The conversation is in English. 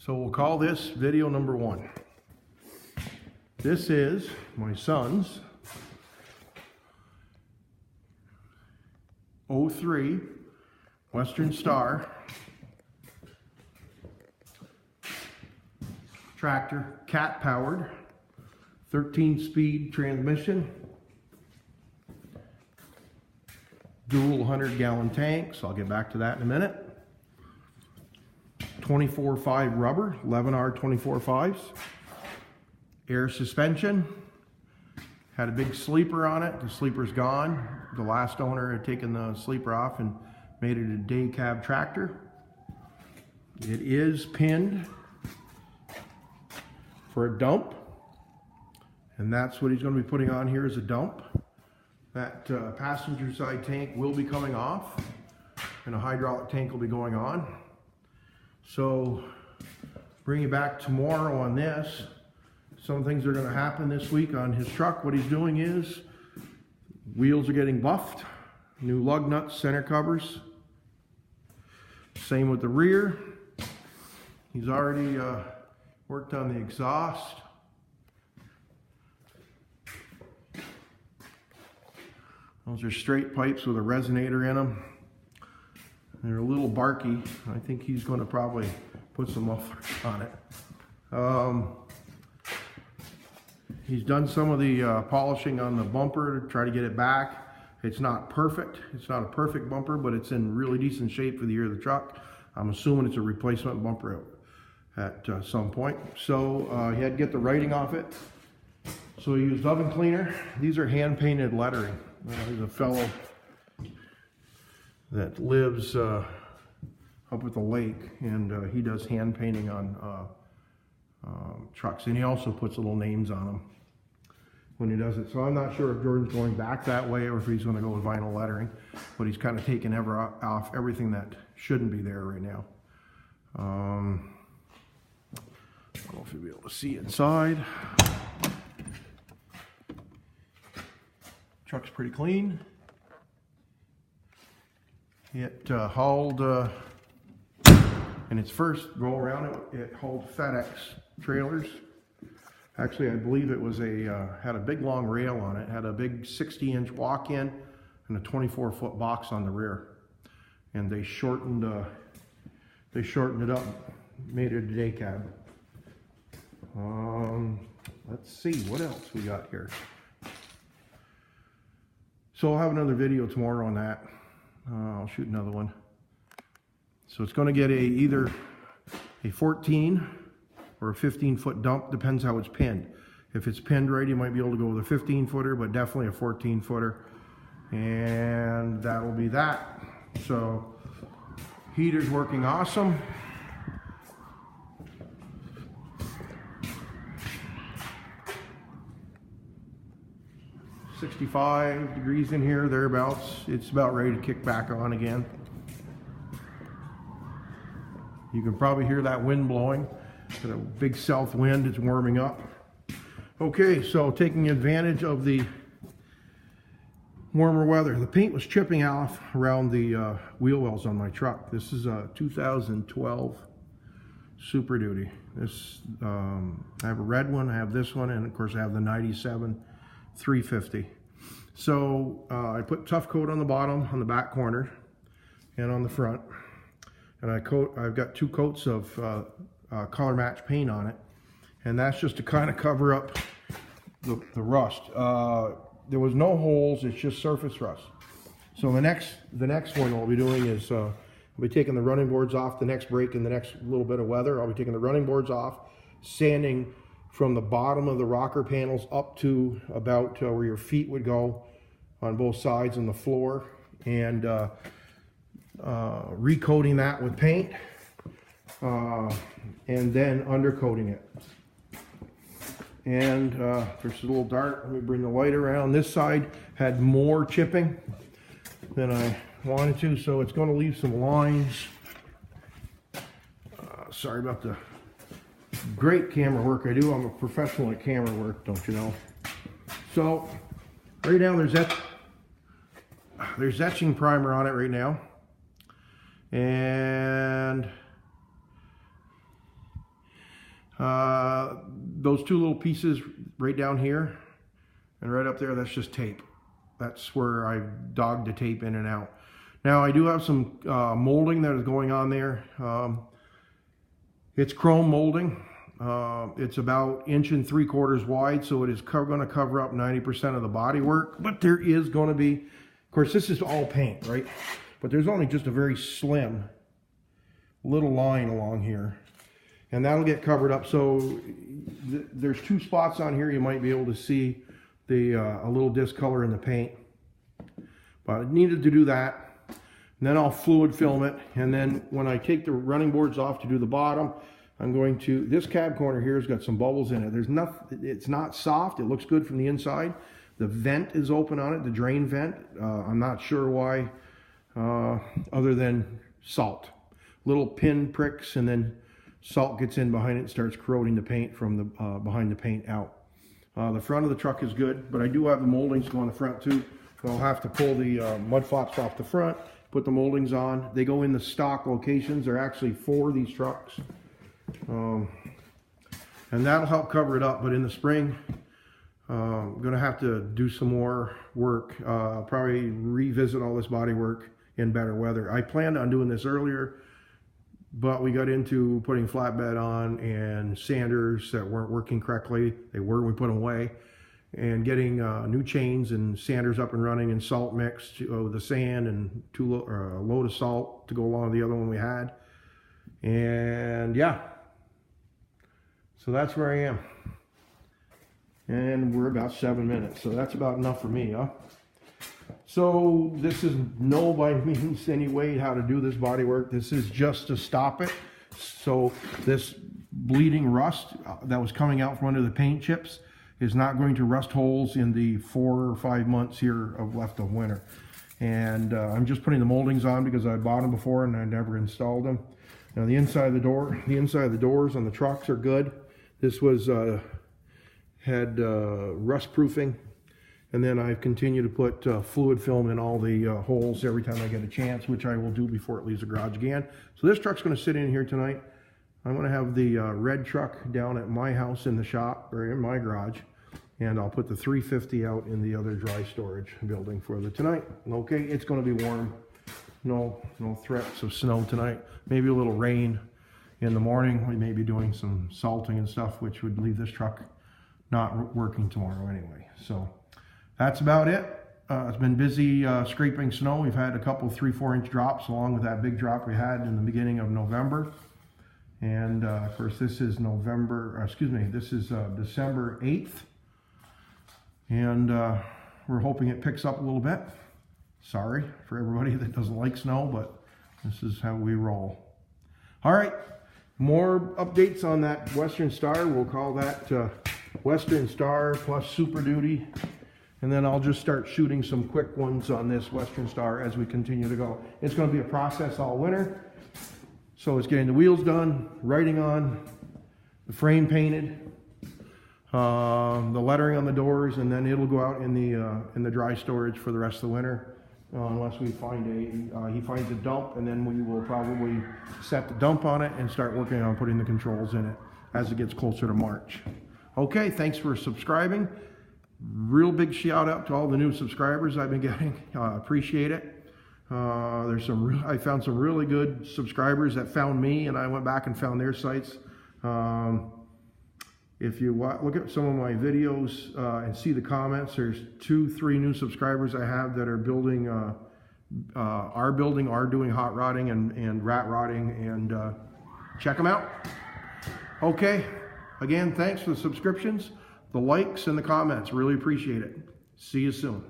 So we'll call this video number 1. This is my son's 03 Western Star tractor, cat powered, 13-speed transmission, dual 100-gallon tank, so I'll get back to that in a minute. 24/5 rubber, 11R 24/5s. Air suspension. Had a big sleeper on it. The sleeper's gone. The last owner had taken the sleeper off and made it a day cab tractor. It is pinned for a dump, and that's what he's going to be putting on here is a dump. That passenger side tank will be coming off, and a hydraulic tank will be going on. So bring you back tomorrow on this. Some things are going to happen this week on his truck. What he's doing is wheels are getting buffed, new lug nuts, center covers. Same with the rear. He's already worked on the exhaust. Those are straight pipes with a resonator in them. They're a little barky. I think he's going to probably put some mufflers on it. He's done some of the polishing on the bumper to try to get it back. It's not perfect. It's not a perfect bumper, but it's in really decent shape for the year of the truck. I'm assuming it's a replacement bumper at some point. So he had to get the writing off it. So he used oven cleaner. These are hand-painted lettering. There's a fellow that lives up at the lake, and he does hand painting on trucks, and he also puts little names on them when he does it. So I'm not sure if Jordan's going back that way or if he's going to go with vinyl lettering, but he's kind of taken off everything that shouldn't be there right now. I don't know if you'll be able to see inside. Truck's pretty clean. It hauled, in its first go around, it hauled FedEx trailers. Actually, I believe it was had a big long rail on it, had a big 60-inch walk-in and a 24-foot box on the rear. And they shortened it up, made it a day cab. Let's see, what else we got here? So I'll have another video tomorrow on that. I'll shoot another one. So it's going to get either a 14 or a 15-foot dump, depends how it's pinned. If it's pinned right, you might be able to go with a 15-footer, but definitely a 14-footer. And that'll be that. So heater's working awesome. .65 degrees in here, thereabouts. It's about ready to kick back on again. You can probably hear that wind blowing. Got a big south wind, it's warming up. Okay, so taking advantage of the warmer weather. The paint was chipping off around the wheel wells on my truck. This is a 2012 Super Duty. This, I have a red one, I have this one, and of course I have the 97 350. So I put tough coat on the bottom, on the back corner, and on the front. And I've got 2 coats of color match paint on it, and that's just to kind of cover up the rust. There was no holes, it's just surface rust. So the next one I'll be doing is I'll be taking the running boards off the next break in the next little bit of weather. I'll be taking the running boards off, sanding from the bottom of the rocker panels up to about where your feet would go on both sides on the floor, and recoating that with paint, and then undercoating it. And there's a little dart. Let me bring the light around. This side had more chipping than I wanted to, so it's going to leave some lines. Sorry about the great camera work I do. I'm a professional at camera work, don't you know? So right now there's etching primer on it right now, and Those two little pieces right down here and right up there, that's just tape. That's where I've dogged the tape in and out. Now I do have some molding that is going on there. It's chrome molding. It's about 1 3/4 inches wide, so it is going to cover up 90% of the body work. But there is going to be, of course, this is all paint, right? But there's only just a very slim little line along here, and that'll get covered up. So there's 2 spots on here you might be able to see the a little discolor in the paint. But I needed to do that. And then I'll fluid film it, and then when I take the running boards off to do the bottom, I'm going to, this cab corner here has got some bubbles in it. There's nothing, it's not soft, it looks good from the inside. The vent is open on it, the drain vent. I'm not sure why, other than salt. Little pin pricks, and then salt gets in behind it and starts corroding the paint from the behind the paint out. The front of the truck is good, but I do have the moldings go on the front too. So I'll have to pull the mud flaps off the front, put the moldings on. They go in the stock locations. They're actually for these trucks. And that'll help cover it up. But in the spring, I'm going to have to do some more work. Probably revisit all this body work in better weather. I planned on doing this earlier, but we got into putting flatbed on and sanders that weren't working correctly. They were, we put them away. And getting new chains and sanders up and running, and salt mixed with the sand, and a load of salt to go along with the other one we had. And yeah, so that's where I am. And we're about 7 minutes, so that's about enough for me, huh? So this is no by means any way how to do this body work. This is just to stop it. So this bleeding rust that was coming out from under the paint chips is not going to rust holes in the 4 or 5 months here of left of winter. And I'm just putting the moldings on because I bought them before and I never installed them. Now the inside of the doors on the trucks are good. This was had rust proofing, and then I've continued to put fluid film in all the holes every time I get a chance, which I will do before it leaves the garage again. So this truck's going to sit in here tonight. I'm going to have the red truck down at my house in the shop, or in my garage, and I'll put the 350 out in the other dry storage building for the tonight. Okay, it's going to be warm. No threats of snow tonight. Maybe a little rain in the morning. We may be doing some salting and stuff, which would leave this truck not working tomorrow anyway. So that's about it. It's been busy scraping snow. We've had a couple 3-4 inch drops along with that big drop we had in the beginning of November. And of course, this is this is December 8th. And we're hoping it picks up a little bit. Sorry for everybody that doesn't like snow, but this is how we roll. All right, more updates on that Western Star. We'll call that Western Star plus Super Duty. And then I'll just start shooting some quick ones on this Western Star as we continue to go. It's going to be a process all winter. So it's getting the wheels done, writing on, the frame painted, the lettering on the doors, and then it'll go out in the dry storage for the rest of the winter, unless we find he finds a dump, and then we will probably set the dump on it and start working on putting the controls in it as it gets closer to March. Okay, thanks for subscribing. Real big shout out to all the new subscribers I've been getting. Appreciate it. I found some really good subscribers that found me, and I went back and found their sites. If you look at some of my videos and see the comments, there's 2-3 new subscribers I have that are building, are doing hot rodding and rat rodding, and check them out. Okay, again, thanks for the subscriptions, the likes, and the comments. Really appreciate it. See you soon.